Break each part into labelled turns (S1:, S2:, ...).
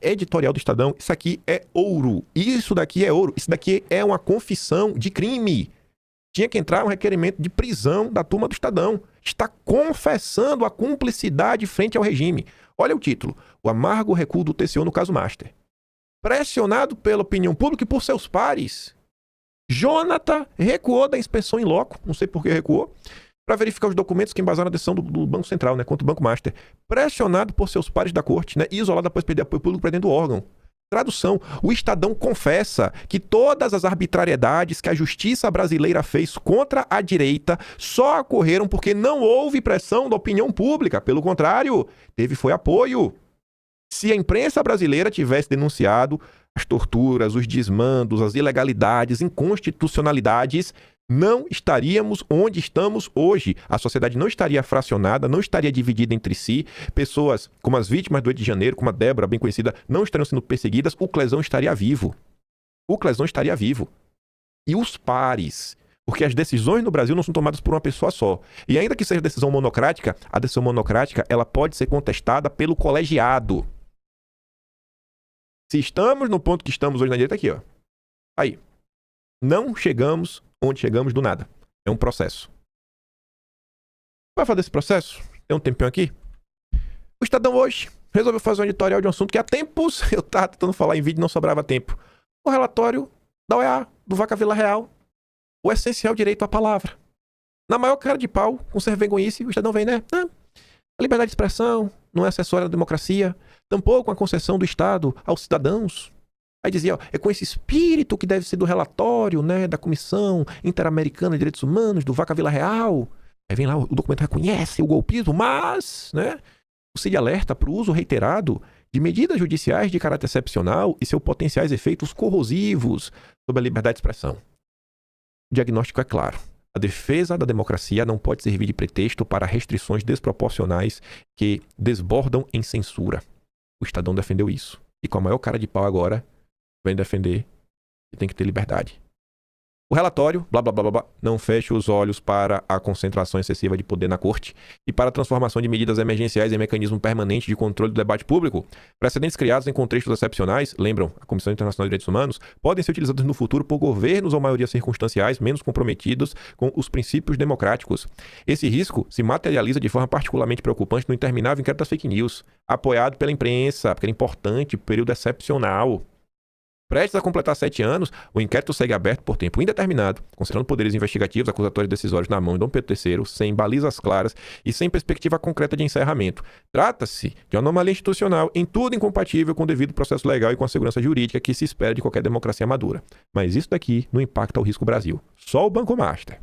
S1: editorial do Estadão, isso aqui é ouro. Isso daqui é ouro. Isso daqui é uma confissão de crime. Tinha que entrar um requerimento de prisão da turma do Estadão. Está confessando a cumplicidade frente ao regime. Olha o título. O amargo recuo do TCU no caso Master. Pressionado pela opinião pública e por seus pares, Jonathan recuou da inspeção em loco, não sei por que recuou, para verificar os documentos que embasaram a decisão do Banco Central, né, contra o Banco Master. Pressionado por seus pares da corte, né, e isolado após perder apoio público para dentro do órgão. Tradução, o Estadão confessa que todas as arbitrariedades que a justiça brasileira fez contra a direita só ocorreram porque não houve pressão da opinião pública. Pelo contrário, foi apoio. Se a imprensa brasileira tivesse denunciado as torturas, os desmandos, as ilegalidades, inconstitucionalidades, não estaríamos onde estamos hoje. A sociedade não estaria fracionada, não estaria dividida entre si. Pessoas como as vítimas do 8 de janeiro, como a Débora, bem conhecida, não estariam sendo perseguidas. O Clesão estaria vivo. O Clesão estaria vivo. E os pares, porque as decisões no Brasil não são tomadas por uma pessoa só. E ainda que seja decisão monocrática, a decisão monocrática ela pode ser contestada pelo colegiado. Se estamos no ponto que estamos hoje na direita, aqui, ó. Aí. Não chegamos onde chegamos do nada. É um processo. Vai fazer esse processo? Tem um tempinho aqui? O Estadão hoje resolveu fazer um editorial de um assunto que há tempos eu estava tentando falar em vídeo e não sobrava tempo. O relatório da OEA, do Vaca Vila Real. O essencial direito à palavra. Na maior cara de pau, com ser vergonhice, o Estadão vem, né? A liberdade de expressão não é acessória da democracia. Tampouco a concessão do Estado aos cidadãos. Aí dizia, ó, é com esse espírito que deve ser do relatório, né, da Comissão Interamericana de Direitos Humanos, do Vaca Vila Real. Aí vem lá, o documento reconhece o golpismo, mas, né, o CID alerta para o uso reiterado de medidas judiciais de caráter excepcional e seus potenciais efeitos corrosivos sobre a liberdade de expressão. O diagnóstico é claro. A defesa da democracia não pode servir de pretexto para restrições desproporcionais que desbordam em censura. O Estadão defendeu isso. E com a maior cara de pau agora, vem defender que tem que ter liberdade. O relatório, blá blá blá blá, não fecha os olhos para a concentração excessiva de poder na corte e para a transformação de medidas emergenciais em mecanismo permanente de controle do debate público. Precedentes criados em contextos excepcionais, lembram a Comissão Internacional de Direitos Humanos, podem ser utilizados no futuro por governos ou maioria circunstanciais menos comprometidos com os princípios democráticos. Esse risco se materializa de forma particularmente preocupante no interminável inquérito das fake news, apoiado pela imprensa, porque era importante, período excepcional. Prestes a completar 7 anos, o inquérito segue aberto por tempo indeterminado, considerando poderes investigativos, acusatórios e decisórios na mão de Dom Pedro III, sem balizas claras e sem perspectiva concreta de encerramento. Trata-se de uma anomalia institucional em tudo incompatível com o devido processo legal e com a segurança jurídica que se espera de qualquer democracia madura. Mas isso daqui não impacta o risco Brasil. Só o Banco Master.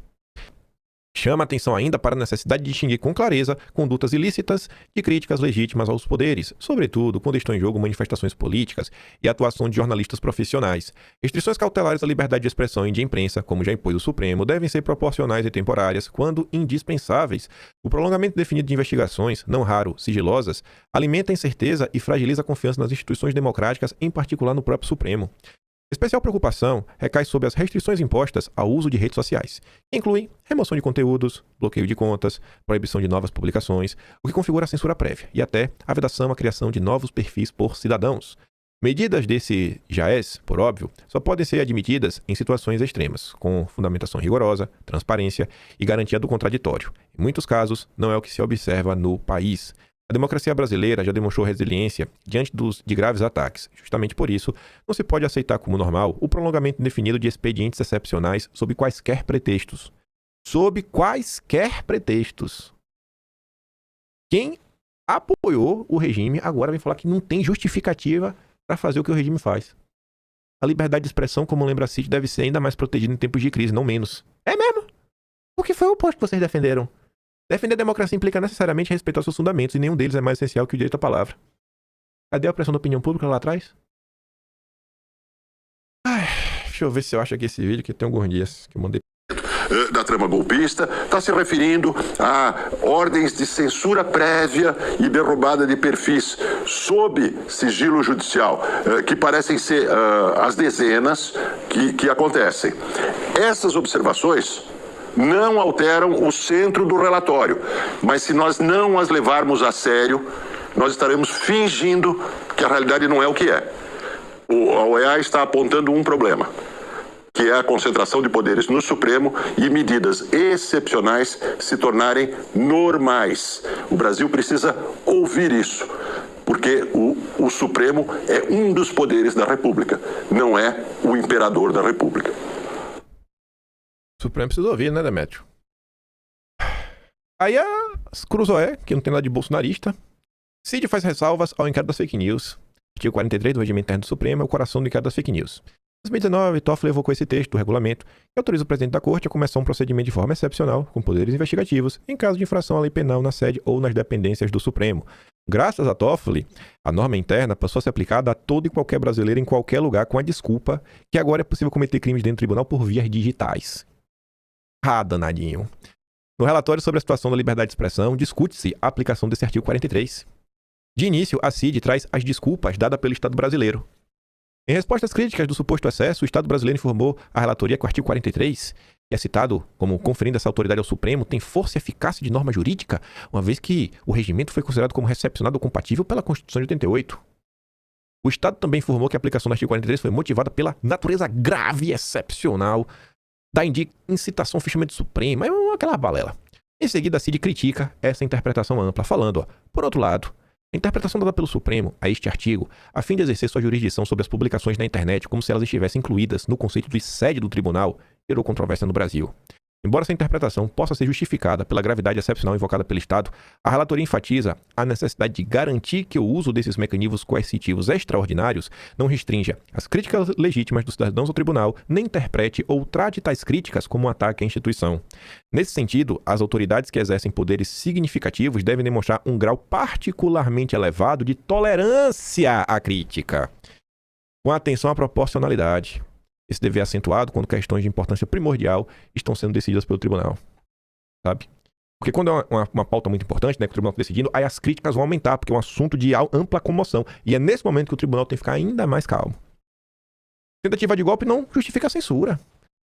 S1: Chama atenção ainda para a necessidade de distinguir com clareza condutas ilícitas de críticas legítimas aos poderes, sobretudo quando estão em jogo manifestações políticas e a atuação de jornalistas profissionais. Restrições cautelares à liberdade de expressão e de imprensa, como já impôs o Supremo, devem ser proporcionais e temporárias quando indispensáveis. O prolongamento definido de investigações, não raro sigilosas, alimenta a incerteza e fragiliza a confiança nas instituições democráticas, em particular no próprio Supremo. Especial preocupação recai sobre as restrições impostas ao uso de redes sociais, que incluem remoção de conteúdos, bloqueio de contas, proibição de novas publicações, o que configura a censura prévia, e até a vedação à criação de novos perfis por cidadãos. Medidas desse JAES, por óbvio, só podem ser admitidas em situações extremas, com fundamentação rigorosa, transparência e garantia do contraditório. Em muitos casos, não é o que se observa no país. A democracia brasileira já demonstrou resiliência diante de graves ataques. Justamente por isso, não se pode aceitar como normal o prolongamento indefinido de expedientes excepcionais sob quaisquer pretextos. Sob quaisquer pretextos. Quem apoiou o regime agora vem falar que não tem justificativa para fazer o que o regime faz. A liberdade de expressão, como lembra a CIT, deve ser ainda mais protegida em tempos de crise, não menos. É mesmo? Porque foi o oposto que vocês defenderam. Defender a democracia implica necessariamente respeitar seus fundamentos, e nenhum deles é mais essencial que o direito à palavra. Cadê a pressão da opinião pública lá atrás? Deixa eu ver se eu acho aqui esse vídeo, que tem alguns dias que eu mandei.
S2: Da trama golpista, está se referindo a ordens de censura prévia e derrubada de perfis sob sigilo judicial, que parecem ser as dezenas que acontecem. Essas observações não alteram o centro do relatório, mas se nós não as levarmos a sério, nós estaremos fingindo que a realidade não é o que é. A OEA está apontando um problema, que é a concentração de poderes no Supremo e medidas excepcionais se tornarem normais. O Brasil precisa ouvir isso, porque o Supremo é um dos poderes da República, não é o imperador da República.
S1: O Supremo precisa ouvir, né, Demétrio? Aí a Cruzoé, que não tem nada de bolsonarista, Cid faz ressalvas ao inquérito das fake news. Artigo 43 do Regimento Interno do Supremo é o coração do inquérito das fake news. Em 2019, Toffoli evocou esse texto do regulamento que autoriza o presidente da Corte a começar um procedimento de forma excepcional, com poderes investigativos, em caso de infração à lei penal na sede ou nas dependências do Supremo. Graças a Toffoli, a norma interna passou a ser aplicada a todo e qualquer brasileiro em qualquer lugar, com a desculpa que agora é possível cometer crimes dentro do tribunal por vias digitais. Ah, danadinho. No relatório sobre a situação da liberdade de expressão, discute-se a aplicação desse artigo 43. De início, a CID traz as desculpas dadas pelo Estado brasileiro. Em resposta às críticas do suposto excesso, o Estado brasileiro informou à relatoria que o artigo 43, que é citado como conferindo essa autoridade ao Supremo, tem força e eficácia de norma jurídica, uma vez que o regimento foi considerado como recepcionado ou compatível pela Constituição de 88. O Estado também informou que a aplicação do artigo 43 foi motivada pela natureza grave e excepcional da incitação ao fechamento do Supremo, é aquela balela. Em seguida, a CID critica essa interpretação ampla, falando, por outro lado, a interpretação dada pelo Supremo a este artigo, a fim de exercer sua jurisdição sobre as publicações na internet como se elas estivessem incluídas no conceito de sede do tribunal, gerou controvérsia no Brasil. Embora essa interpretação possa ser justificada pela gravidade excepcional invocada pelo Estado, a relatoria enfatiza a necessidade de garantir que o uso desses mecanismos coercitivos extraordinários não restrinja as críticas legítimas dos cidadãos ao tribunal, nem interprete ou trate tais críticas como um ataque à instituição. Nesse sentido, as autoridades que exercem poderes significativos devem demonstrar um grau particularmente elevado de tolerância à crítica, com atenção à proporcionalidade. Esse dever é acentuado quando questões de importância primordial estão sendo decididas pelo tribunal, sabe? Porque quando é uma pauta muito importante, né, que o tribunal está decidindo, aí as críticas vão aumentar, porque é um assunto de ampla comoção. E é nesse momento que o tribunal tem que ficar ainda mais calmo. Tentativa de golpe não justifica a censura.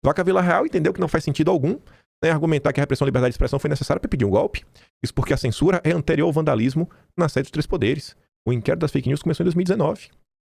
S1: Vaca Vila Real entendeu que não faz sentido algum, né, argumentar que a repressão à liberdade de expressão foi necessária para pedir um golpe. Isso porque a censura é anterior ao vandalismo na sede dos três poderes. O inquérito das fake news começou em 2019.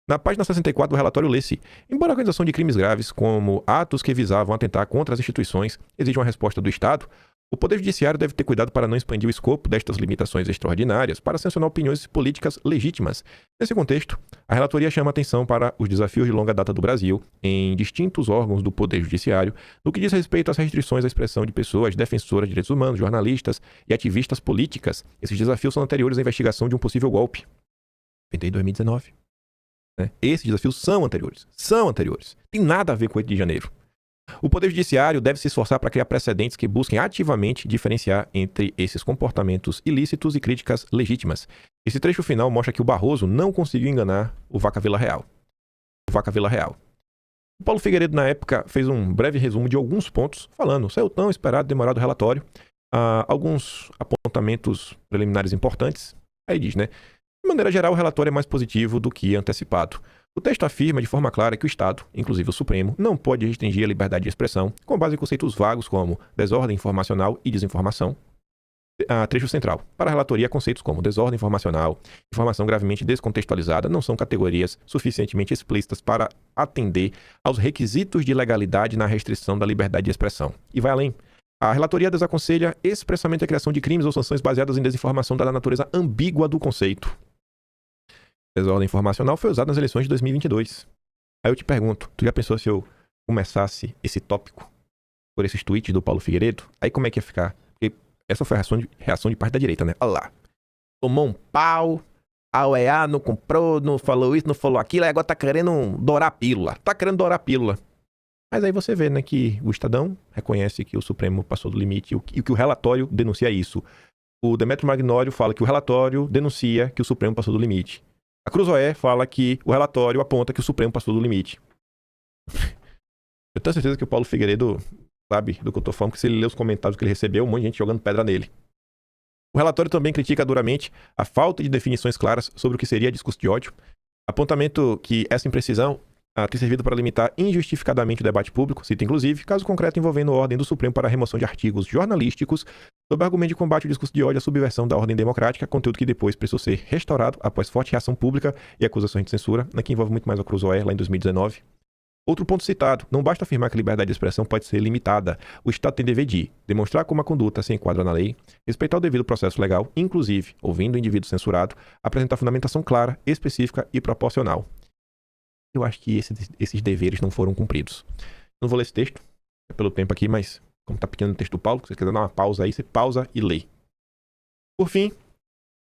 S1: Na página 64 do relatório lê-se: embora a organização de crimes graves, como atos que visavam atentar contra as instituições, exija uma resposta do Estado, o Poder Judiciário deve ter cuidado para não expandir o escopo destas limitações extraordinárias para sancionar opiniões políticas legítimas. Nesse contexto, a relatoria chama atenção para os desafios de longa data do Brasil, em distintos órgãos do Poder Judiciário, no que diz respeito às restrições à expressão de pessoas defensoras de direitos humanos, jornalistas e ativistas políticas. Esses desafios são anteriores à investigação de um possível golpe. Feito em 2019. Esses desafios são anteriores. Tem nada a ver com o 8 de janeiro. O Poder Judiciário deve se esforçar para criar precedentes que busquem ativamente diferenciar entre esses comportamentos ilícitos e críticas legítimas. Esse trecho final mostra que o Barroso não conseguiu enganar o Vaca Vila Real. O Paulo Figueiredo, na época, fez um breve resumo de alguns pontos, falando: saiu tão esperado, demorado o relatório, alguns apontamentos preliminares importantes. Aí diz, né? De maneira geral, o relatório é mais positivo do que antecipado. O texto afirma de forma clara que o Estado, inclusive o Supremo, não pode restringir a liberdade de expressão com base em conceitos vagos como desordem informacional e desinformação. Trecho central. Para a relatoria, conceitos como desordem informacional, informação gravemente descontextualizada não são categorias suficientemente explícitas para atender aos requisitos de legalidade na restrição da liberdade de expressão. E vai além. A relatoria desaconselha expressamente a criação de crimes ou sanções baseadas em desinformação dada a natureza ambígua do conceito. Desordem informacional foi usado nas eleições de 2022. Aí eu te pergunto, tu já pensou se eu começasse esse tópico por esses tweets do Paulo Figueiredo? Aí como é que ia ficar? Porque essa foi a reação de parte da direita, né? Olha lá. Tomou um pau, a OEA não comprou, não falou isso, não falou aquilo, aí agora tá querendo dourar a pílula. Mas aí você vê, né, que o Estadão reconhece que o Supremo passou do limite e que o relatório denuncia isso. O Demetrio Magnório fala que o relatório denuncia que o Supremo passou do limite. A Cruzoé fala que o relatório aponta que o Supremo passou do limite. Eu tenho certeza que o Paulo Figueiredo sabe do que eu tô falando, porque se ele ler os comentários que ele recebeu, um monte de gente jogando pedra nele. O relatório também critica duramente a falta de definições claras sobre o que seria discurso de ódio, apontamento que essa imprecisão tem servido para limitar injustificadamente o debate público, cita inclusive caso concreto envolvendo a ordem do Supremo para a remoção de artigos jornalísticos Sob argumento de combate ao discurso de ódio e à subversão da ordem democrática, conteúdo que depois precisou ser restaurado após forte reação pública e acusações de censura, que envolve muito mais a Cruzoé, lá em 2019. Outro ponto citado, não basta afirmar que a liberdade de expressão pode ser limitada. O Estado tem dever de demonstrar como a conduta se enquadra na lei, respeitar o devido processo legal, inclusive, ouvindo o indivíduo censurado, apresentar fundamentação clara, específica e proporcional. Eu acho que esses deveres não foram cumpridos. Não vou ler esse texto, é pelo tempo aqui, mas como está pequeno o texto do Paulo, se você quiser dar uma pausa aí, você pausa e lê. Por fim,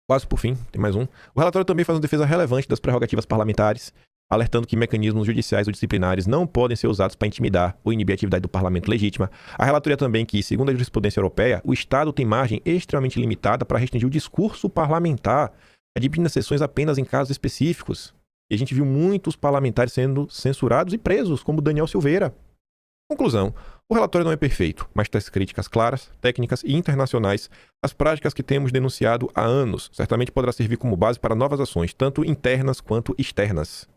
S1: quase por fim, tem mais um. O relatório também faz uma defesa relevante das prerrogativas parlamentares, alertando que mecanismos judiciais ou disciplinares não podem ser usados para intimidar ou inibir a atividade do parlamento legítima. A relatoria também que, segundo a jurisprudência europeia, o Estado tem margem extremamente limitada para restringir o discurso parlamentar, admitindo sessões apenas em casos específicos. E a gente viu muitos parlamentares sendo censurados e presos, como Daniel Silveira. Conclusão. O relatório não é perfeito, mas traz críticas claras, técnicas e internacionais às práticas que temos denunciado há anos. Certamente poderá servir como base para novas ações, tanto internas quanto externas.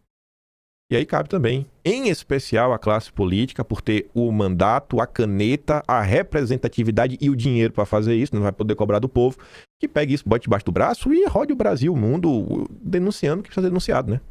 S1: E aí cabe também, em especial, a classe política, por ter o mandato, a caneta, a representatividade e o dinheiro para fazer isso, não vai poder cobrar do povo, que pegue isso, bote debaixo do braço e rode o Brasil, o mundo, denunciando o que precisa ser denunciado, né?